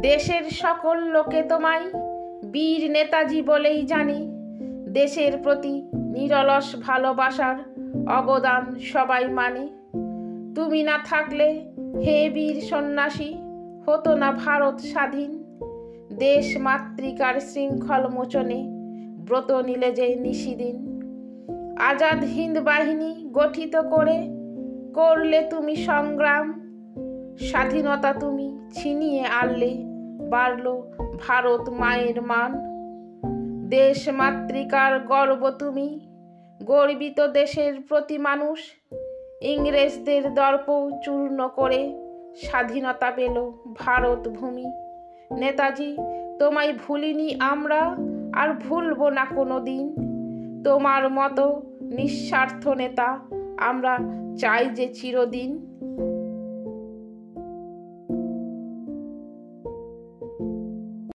দেশের সকল লোকে তোমায় বীর নেতাজি বলেই জানে। দেশের প্রতি নিরলস ভালোবাসার অবদান সবাই মানে। তুমি না থাকলে হে বীর সন্ন্যাসী, হতো না ভারত স্বাধীন। দেশ মাতৃকার শৃঙ্খল মোচনে ব্রত নিলে যে নিশিদিন। আজাদ হিন্দ বাহিনী গঠিত করে করলে তুমি সংগ্রাম। স্বাধীনতা তুমি ছিনিয়ে আনলে, বাড়ল ভারত মায়ের মান। দেশ মাতৃকার গর্ব তুমি, গর্বিত দেশের প্রতি মানুষ। ইংরেজদের দর্প চূর্ণ করে স্বাধীনতা পেল ভারত ভূমি। নেতাজি, তোমায় ভুলিনি আমরা, আর ভুলব না কোনো দিন। তোমার মতো নিঃস্বার্থ নেতা আমরা চাই যে চিরদিন।